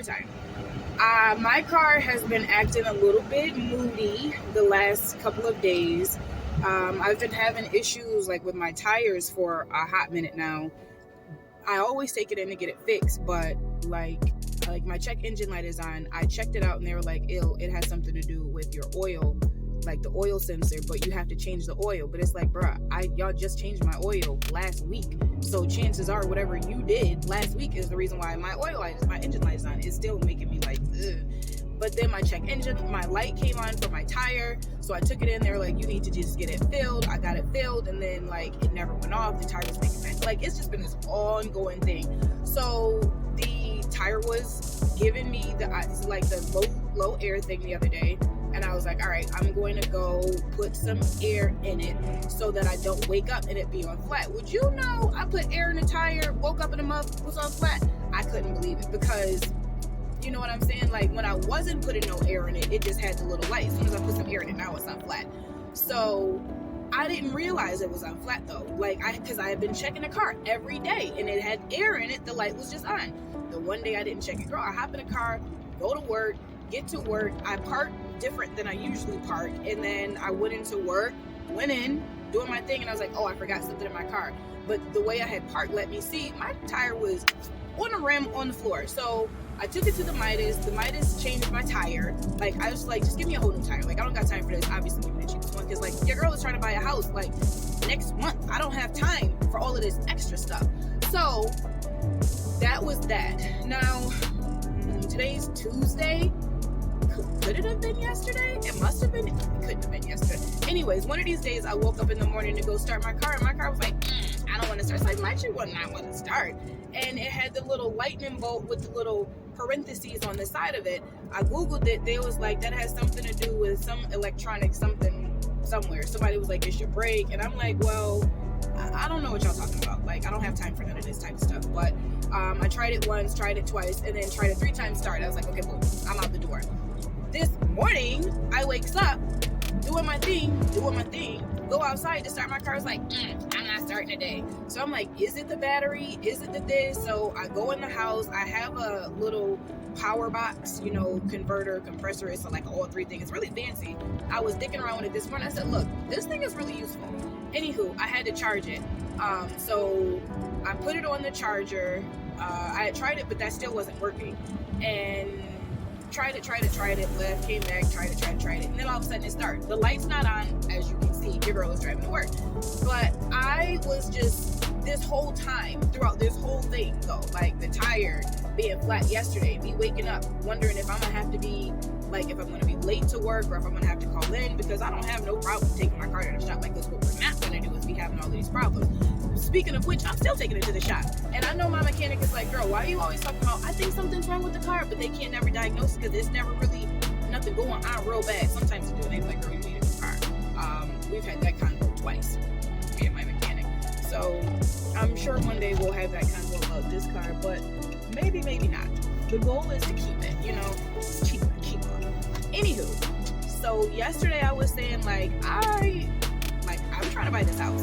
Storytime. My car has been acting a little bit moody the last couple of days. I've been having issues like with my tires for a hot minute now. I always take it in to get it fixed, but like my check engine light is on. I checked it out and they were like, it has something to do with your oil, like the oil sensor, but you have to change the oil. But it's like, bruh, y'all just changed my oil last week. So chances are whatever you did last week is the reason why my engine light is on. It's still making me like, ugh. But then my light came on for my tire. So I took it in. They were like, you need to just get it filled. I got it filled. And then like, it never went off. The tire was making sense. Like, it's just been this ongoing thing. So the tire was giving me the low air thing the other day. And I was like, all right, I'm going to go put some air in it so that I don't wake up and it be on flat. Would you know I put air in the tire, woke up in the month, was on flat? I couldn't believe it because, you know what I'm saying? Like when I wasn't putting no air in it, it just had the little light. As soon as I put some air in it, now it's on flat. So I didn't realize it was on flat though. Because I had been checking the car every day and it had air in it. The light was just on. The one day I didn't check it. Girl, I hop in the car, go to work, get to work. I park different than I usually park. And then I went into work, went in, doing my thing. And I was like, oh, I forgot something in my car. But the way I had parked let me see my tire was on the rim on the floor. So I took it to the Midas. The Midas changed my tire. Like, I was like, just give me a whole new tire. Like, I don't got time for this. Obviously, give me the cheapest one. Because, like, your girl is trying to buy a house, like, next month. I don't have time for all of this extra stuff. So, that was that. Now, today's Tuesday. Could it have been yesterday? It must have been. It couldn't have been yesterday. Anyways, one of these days, I woke up in the morning to go start my car. And my car was like, I don't want to start. It's like, my shit would not want to start. And it had the little lightning bolt with the little parentheses on the side of it. I Googled it. They was like, that has something to do with some electronic something somewhere. Somebody was like, it's your brake. And I'm like, well, I don't know what y'all talking about. Like, I don't have time for none of this type of stuff. But I tried it once, tried it twice, and then tried it 3 times start. I was like, okay, boom, I'm out the door. This morning, I wakes up, doing my thing, go outside to start my car. It's like, I'm not starting today. So I'm like, is it the battery? Is it the this? So I go in the house. I have a little power box, converter, compressor. It's like all 3 things. It's really fancy. I was dicking around with it this morning. I said, look, this thing is really useful. Anywho, I had to charge it. So I put it on the charger. I had tried it, but that still wasn't working. And tried it, left, came back, tried it. And then all of a sudden it started. The light's not on, as you can see. Your girl is driving to work. But I was just, this whole time, throughout this whole thing, though, like the tire being flat yesterday, me waking up, wondering if I'm going to have to be, like, if I'm going to be late to work or if I'm going to have to call in, because I don't have no problem taking my car to the shop. Like, this, what we're not going to do is be having all these problems. Speaking of which, I'm still taking it to the shop. And I know my mechanic is like, girl, why are you always talking about, I think something's wrong with the car, but they can't never diagnose it because it's never really nothing going on real bad. Sometimes they do, and they're like, girl, you need a new car. We've had that convo twice, me and my mechanic. So I'm sure one day we'll have that convo about this car, but maybe not. The goal is to keep it, it's cheaper. Anywho, so yesterday I was saying I'm trying to buy this house.